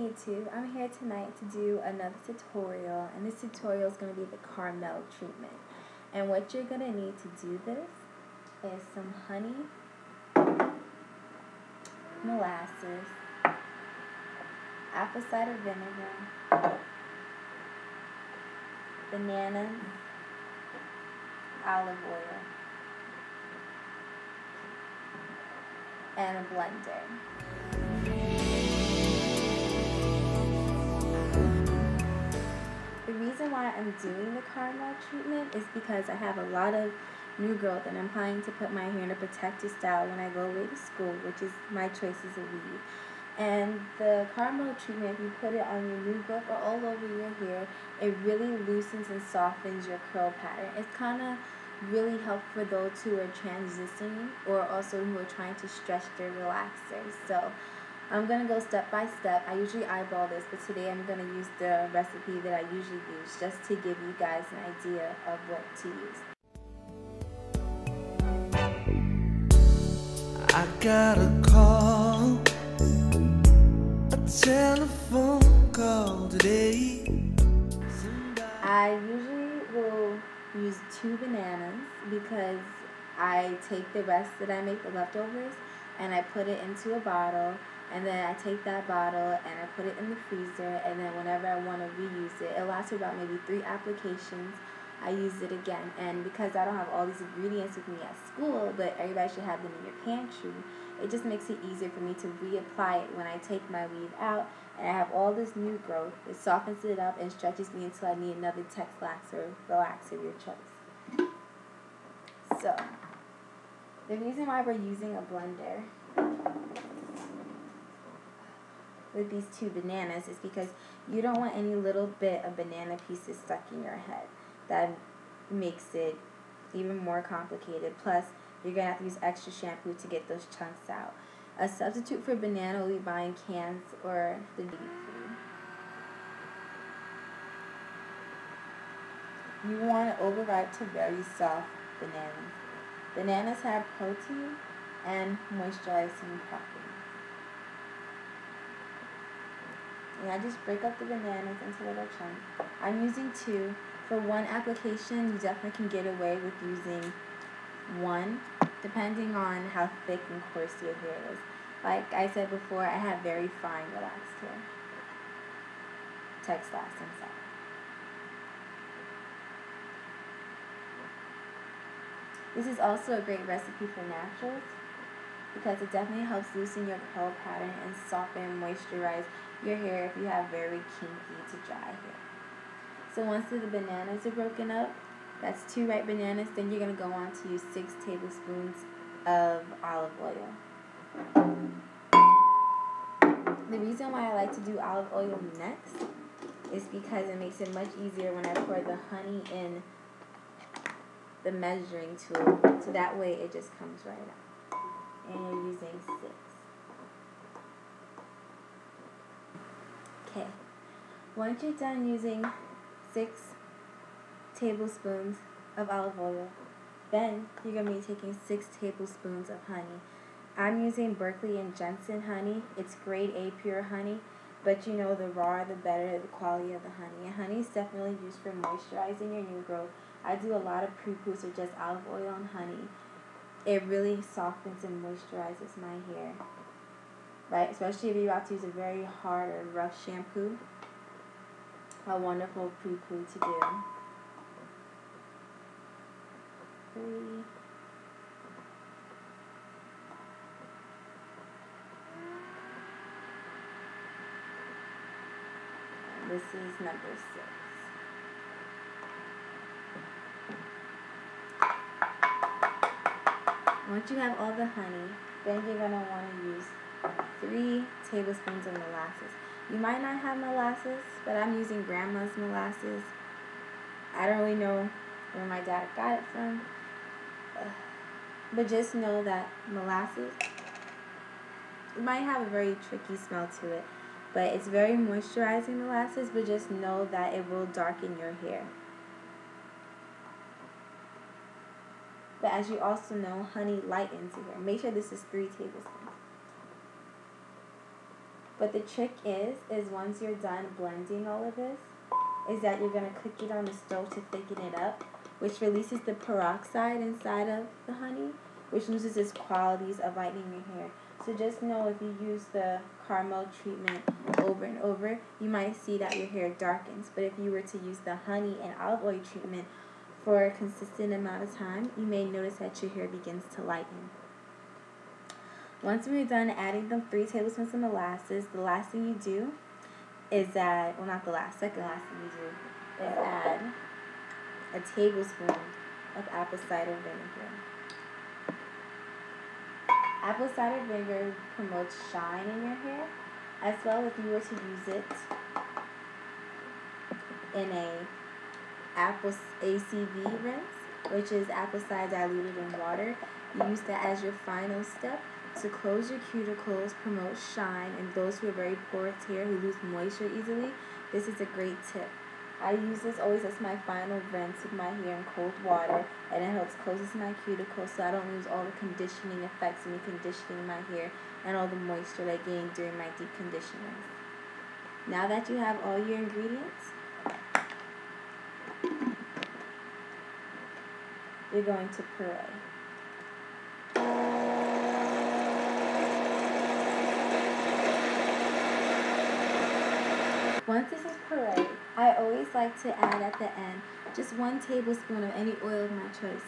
YouTube, I'm here tonight to do another tutorial, and this tutorial is going to be the caramel treatment. And what you're going to need to do this is some honey, molasses, apple cider vinegar, bananas, olive oil, and a blender. The reason why I'm doing the caramel treatment is because I have a lot of new growth and I'm planning to put my hair in a protective style when I go away to school, which is my choices of weave. And the caramel treatment, if you put it on your new growth or all over your hair, it really loosens and softens your curl pattern. It's kind of really helpful for those who are transitioning or also who are trying to stretch their relaxers. So I'm going to go step by step. I usually eyeball this, but today I'm going to use the recipe that I usually use just to give you guys an idea of what to use. I got a call, a telephone call today. I usually will use 2 bananas because I take the rest that I make, the leftovers, and I put it into a bottle. And then I take that bottle and I put it in the freezer, and then whenever I want to reuse it, it lasts for about maybe 3 applications. I use it again, and because I don't have all these ingredients with me at school, but everybody should have them in your pantry, it just makes it easier for me to reapply it when I take my weave out, and I have all this new growth. It softens it up and stretches me until I need another texlaxed relaxer of your choice. So, the reason why we're using a blender with these 2 bananas is because you don't want any little bit of banana pieces stuck in your head. That makes it even more complicated. Plus, you're going to have to use extra shampoo to get those chunks out. A substitute for banana will be buying cans or the baby food. You want overripe to very soft bananas. Bananas have protein and moisturizing properties. And I just break up the bananas into little chunks. I'm using 2. For one application, you definitely can get away with using 1, depending on how thick and coarse your hair is. Like I said before, I have very fine relaxed hair. Texlaxed, I'm sorry. This is also a great recipe for naturals because it definitely helps loosen your curl pattern and soften and moisturize your hair if you have very kinky to dry hair. So once the bananas are broken up, that's 2 ripe bananas, then you're going to go on to use 6 tablespoons of olive oil. The reason why I like to do olive oil next is because it makes it much easier when I pour the honey in the measuring tool, so that way it just comes right out. And you're using 6. Okay, once you're done using 6 tablespoons of olive oil, then you're going to be taking 6 tablespoons of honey. I'm using Berkeley and Jensen honey. It's grade A pure honey, but you know, the raw the better the quality of the honey. And honey is definitely used for moisturizing your new growth. I do a lot of pre-poos with just olive oil and honey. It really softens and moisturizes my hair, right? Especially if you're about to use a very hard or rough shampoo. A wonderful pre-poo to do. 3. And this is number 6. Once you have all the honey, then you're going to want to use 3 tablespoons of molasses. You might not have molasses, but I'm using grandma's molasses. I don't really know where my dad got it from, but just know that molasses, it might have a very tricky smell to it, but it's very moisturizing molasses, but just know that it will darken your hair. But as you also know, honey lightens your hair. Make sure this is 3 tablespoons. But the trick is once you're done blending all of this, is that you're going to cook it on the stove to thicken it up, which releases the peroxide inside of the honey, which loses its qualities of lightening your hair. So just know if you use the caramel treatment over and over, you might see that your hair darkens. But if you were to use the honey and olive oil treatment for a consistent amount of time, you may notice that your hair begins to lighten. Once we're done adding the 3 tablespoons of molasses, the last thing you do is add, well, not the last, second last thing you do is add a tablespoon of apple cider vinegar. Apple cider vinegar promotes shine in your hair, as well if you were to use it in a apple ACV rinse, which is apple cider diluted in water. You use that as your final step to close your cuticles, promote shine, and those who are very porous hair who lose moisture easily, this is a great tip. I use this always as my final rinse with my hair in cold water, and it helps closes my cuticles so I don't lose all the conditioning effects of me conditioning my hair and all the moisture that I gained during my deep conditioning. Now that you have all your ingredients, you're going to puree. Once this is pureed, I always like to add at the end just 1 tablespoon of any oil of my choice.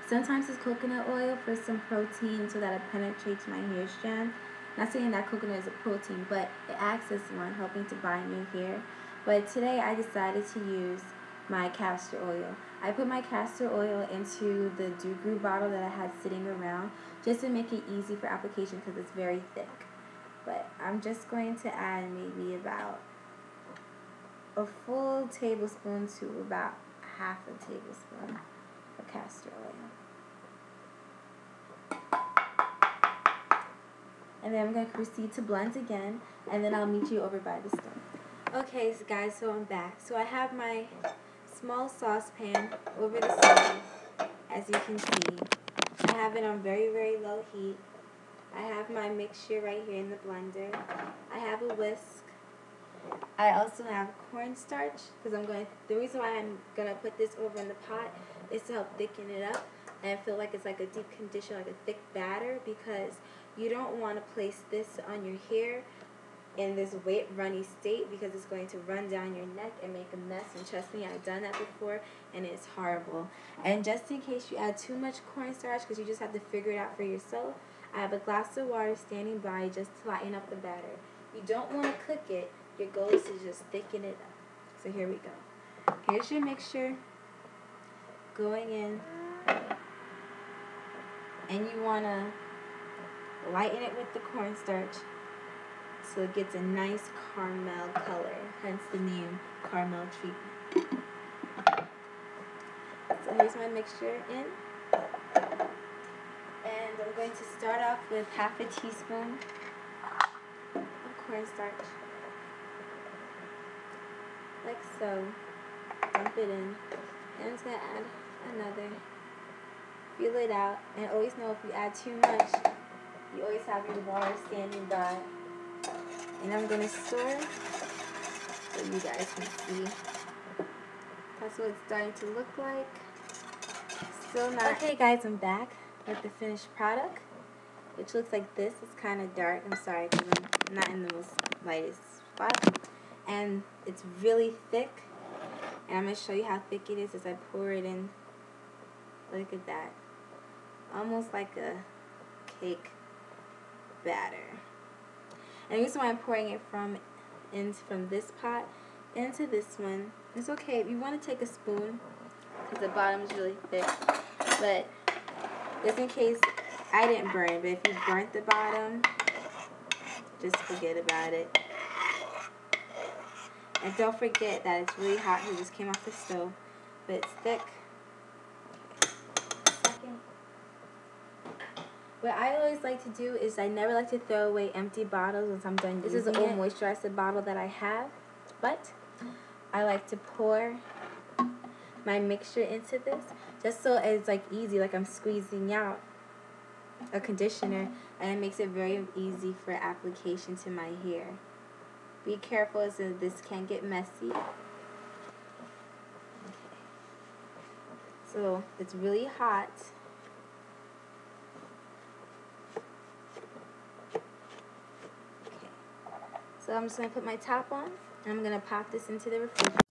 Sometimes it's coconut oil for some protein so that it penetrates my hair strand. Not saying that coconut is a protein, but it acts as one, helping to bind your hair. But today I decided to use my castor oil. I put my castor oil into the dew grew bottle that I had sitting around just to make it easy for application because it's very thick. But I'm just going to add maybe about a full tablespoon to about half a tablespoon of castor oil. And then I'm going to proceed to blend again, and then I'll meet you over by the stove. Okay, so guys, so I'm back. So I have my small saucepan over the stove, as you can see. I have it on very, very low heat. I have my mixture right here in the blender. I have a whisk. I also have cornstarch because the reason why I'm going to put this over in the pot is to help thicken it up and feel like it's like a deep condition, like a thick batter, because you don't want to place this on your hair in this wet, runny state because it's going to run down your neck and make a mess. And trust me, I've done that before, and it's horrible. And just in case you add too much cornstarch, because you just have to figure it out for yourself, I have a glass of water standing by just to lighten up the batter. You don't want to cook it. Your goal is to just thicken it up. So here we go. Here's your mixture going in. And you want to lighten it with the cornstarch so it gets a nice caramel color, hence the name caramel treatment. So here's my mixture in. And I'm going to start off with half a teaspoon of cornstarch. Like so. Dump it in. And I'm just going to add another. Feel it out. And always know if you add too much, you always have your water standing by. And I'm going to stir so you guys can see. That's what it's starting to look like. Still not. Okay guys, I'm back with the finished product, which looks like this. It's kind of dark. I'm sorry because I'm not in the most lightest spot. And it's really thick. And I'm going to show you how thick it is as I pour it in. Look at that. Almost like a cake batter. And the reason why I'm pouring it from this pot into this one, it's okay if you want to take a spoon because the bottom is really thick. But just in case I didn't burn it, but if you burnt the bottom, just forget about it. And don't forget that it's really hot. It just came off the stove, but it's thick. What I always like to do is I never like to throw away empty bottles once I'm done using it. This is an old moisturizer bottle that I have, but I like to pour my mixture into this just so it's like easy, like I'm squeezing out a conditioner, and it makes it very easy for application to my hair. Be careful, since this can get messy. Okay. So it's really hot. Okay. So I'm just going to put my top on. I'm going to pop this into the refrigerator.